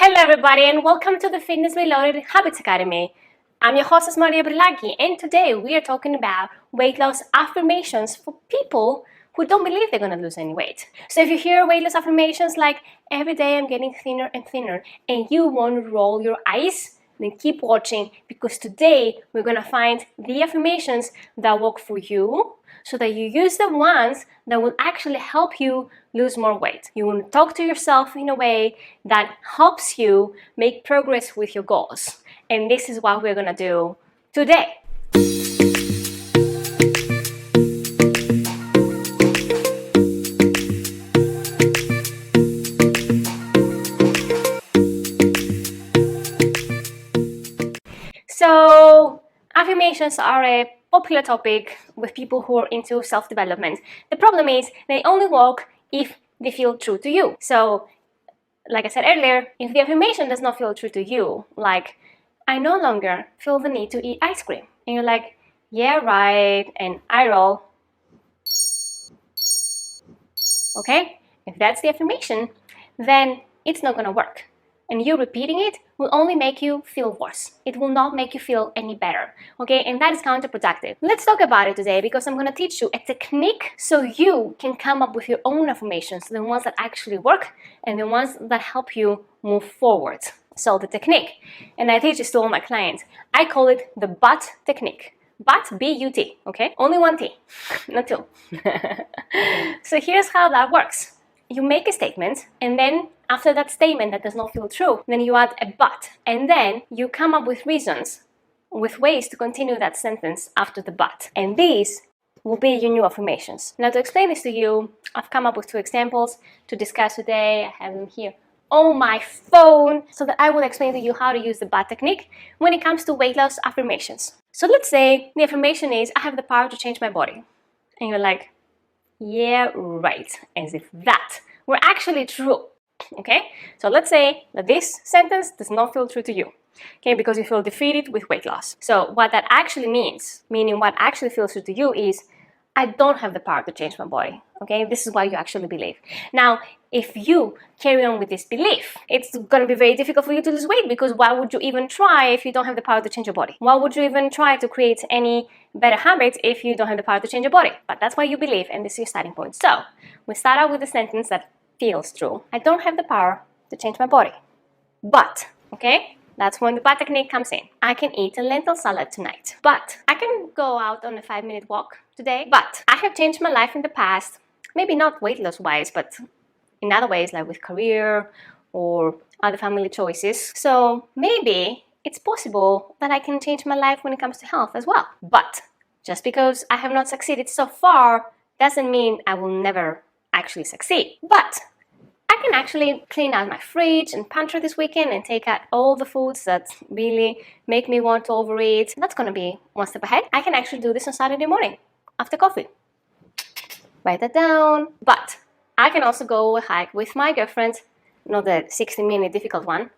Hello everybody and welcome to the Fitness Reloaded Habits Academy. I'm your hostess Maria Brilagi and today we are talking about weight loss affirmations for people who don't believe they're going to lose any weight. So if you hear weight loss affirmations like every day I'm getting thinner and thinner and you want to roll your eyes, then keep watching because today we're going to find the affirmations that work for you so that you use the ones that will actually help you lose more weight. You want to talk to yourself in a way that helps you make progress with your goals. And this is what we're going to do today. So, affirmations are a popular topic with people who are into self-development. The problem is they only work if they feel true to you. So, like I said earlier, if the affirmation does not feel true to you, like, I no longer feel the need to eat ice cream, and you're like, yeah, right, and eye roll. Okay? If that's the affirmation, then it's not gonna work. And you repeating it will only make you feel worse. It will not make you feel any better, okay? And that is counterproductive. Let's talk about it today because I'm gonna teach you a technique so you can come up with your own affirmations, the ones that actually work and the ones that help you move forward. So the technique, and I teach this to all my clients, I call it the BUT technique. BUT, B-U-T, okay? Only one T, not two. So here's how that works. You make a statement, and then after that statement that does not feel true, then you add a but, and then you come up with reasons, with ways to continue that sentence after the but. And these will be your new affirmations. Now to explain this to you, I've come up with two examples to discuss today. I have them here on my phone so that I will explain to you how to use the but technique when it comes to weight loss affirmations. So let's say the affirmation is, I have the power to change my body. And you're like, yeah, right, as if that were actually true, okay? So let's say that this sentence does not feel true to you, okay, because you feel defeated with weight loss. So what that actually means, meaning what actually feels true to you is, I don't have the power to change my body, okay? This is what you actually believe. Now, if you carry on with this belief, it's going to be very difficult for you to lose weight because why would you even try if you don't have the power to change your body? Why would you even try to create any better habits if you don't have the power to change your body? But that's what you believe and this is your starting point. So, we start out with a sentence that feels true. I don't have the power to change my body. But, okay? That's when the but technique comes in. I can eat a lentil salad tonight. But I can go out on a 5-minute walk today. But I have changed my life in the past. Maybe not weight loss wise, but in other ways like with career or other family choices. So maybe it's possible that I can change my life when it comes to health as well. But just because I have not succeeded so far doesn't mean I will never actually succeed. But I can actually clean out my fridge and pantry this weekend and take out all the foods that really make me want to overeat. That's going to be one step ahead. I can actually do this on Saturday morning after coffee. Write that down. But I can also go a hike with my girlfriend, not the 60-minute difficult one,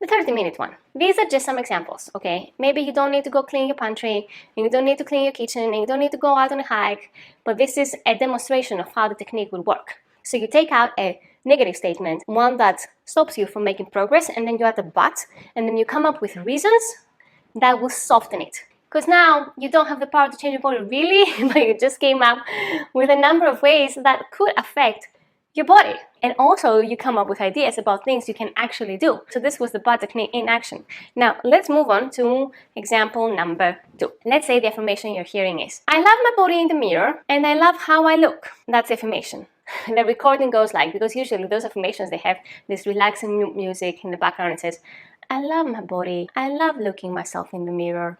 the 30-minute one. These are just some examples, okay? Maybe you don't need to go clean your pantry, and you don't need to clean your kitchen, and you don't need to go out on a hike, but this is a demonstration of how the technique will work. So you take out a negative statement, one that stops you from making progress, and then you add a but, and then you come up with reasons that will soften it. Because now you don't have the power to change your body, really, but you just came up with a number of ways that could affect your body. And also you come up with ideas about things you can actually do. So this was the but technique in action. Now let's move on to example number 2. Let's say the affirmation you're hearing is, I love my body in the mirror and I love how I look. That's the affirmation. The recording goes like, because usually those affirmations, they have this relaxing music in the background. It says, I love my body. I love looking myself in the mirror.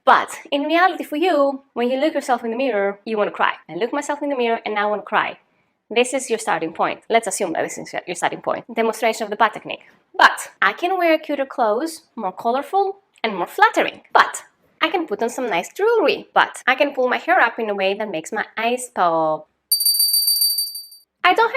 But in reality for you, when you look yourself in the mirror, you want to cry. I look myself in the mirror and I want to cry. This is your starting point. Let's assume that this is your starting point. Demonstration of the but technique. But I can wear cuter clothes, more colorful and more flattering. But I can put on some nice jewelry. But I can pull my hair up in a way that makes my eyes pop. I don't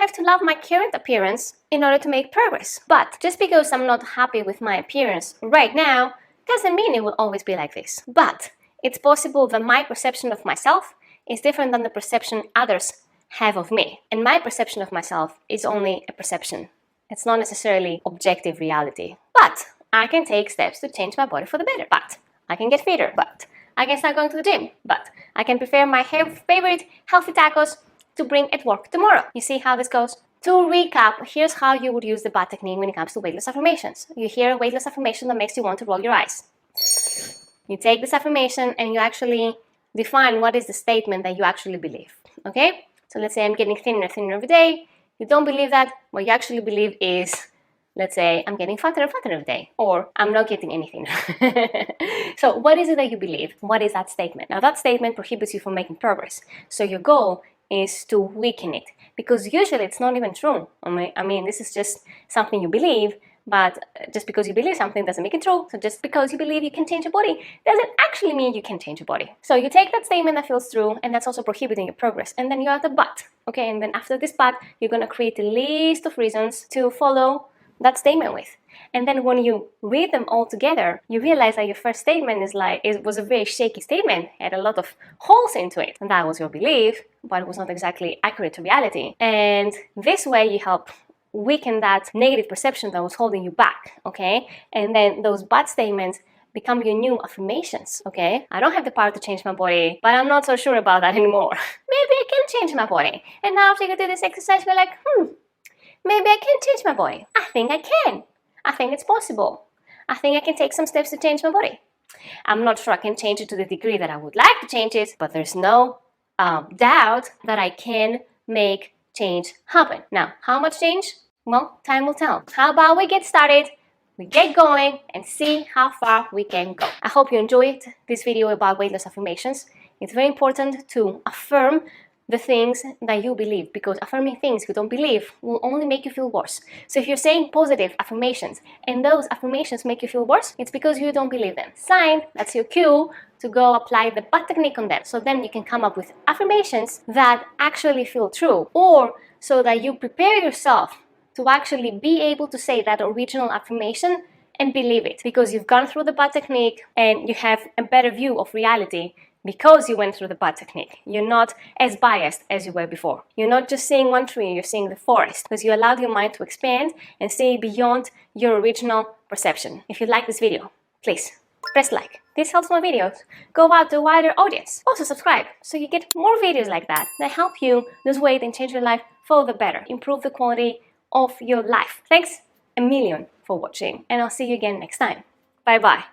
have to love my current appearance in order to make progress. But just because I'm not happy with my appearance right now, doesn't mean it will always be like this. But it's possible that my perception of myself is different than the perception others have of me. And my perception of myself is only a perception. It's not necessarily objective reality. But I can take steps to change my body for the better. But I can get fitter. But I can start going to the gym. But I can prepare my favorite healthy tacos to bring at work tomorrow. You see how this goes? To recap, here's how you would use the BUT technique when it comes to weightless affirmations. You hear a weightless affirmation that makes you want to roll your eyes. You take this affirmation and you actually define what is the statement that you actually believe. Okay? So let's say I'm getting thinner and thinner every day. You don't believe that. What you actually believe is, let's say, I'm getting fatter and fatter every day. Or I'm not getting any thinner. So what is it that you believe? What is that statement? Now that statement prohibits you from making progress. So your goal is to weaken it. Because usually it's not even true. I mean, this is just something you believe. But just because you believe something doesn't make it true. So just because you believe you can change your body doesn't actually mean you can change your body. So you take that statement that feels true and that's also prohibiting your progress. And then you have the but. Okay, and then after this but, you're going to create a list of reasons to follow that statement with. And then when you read them all together, you realize that your first statement was a very shaky statement, had a lot of holes into it. And that was your belief, but it was not exactly accurate to reality. And this way you help weaken that negative perception that was holding you back, okay? And then those but statements become your new affirmations, okay? I don't have the power to change my body, but I'm not so sure about that anymore. Maybe I can change my body. And now after you do this exercise, you're like, maybe I can change my body. I think I can. I think it's possible. I think I can take some steps to change my body. I'm not sure I can change it to the degree that I would like to change it, but there's no doubt that I can make change happen. Now, how much change? Well, time will tell. How about we get started, we get going, and see how far we can go. I hope you enjoyed this video about weightless affirmations. It's very important to affirm the things that you believe, because affirming things you don't believe will only make you feel worse. So if you're saying positive affirmations and those affirmations make you feel worse, it's because you don't believe them. Sign, that's your cue to go apply the BUT technique on them. So then you can come up with affirmations that actually feel true, or so that you prepare yourself to actually be able to say that original affirmation and believe it, because you've gone through the BUT technique and you have a better view of reality because you went through the BUT technique. You're not as biased as you were before. You're not just seeing one tree, you're seeing the forest, because you allowed your mind to expand and see beyond your original perception. If you like this video, please press like. This helps my videos go out to a wider audience. Also subscribe so you get more videos like that help you lose weight and change your life for the better. Improve the quality of your life. Thanks a million for watching, and I'll see you again next time. Bye bye.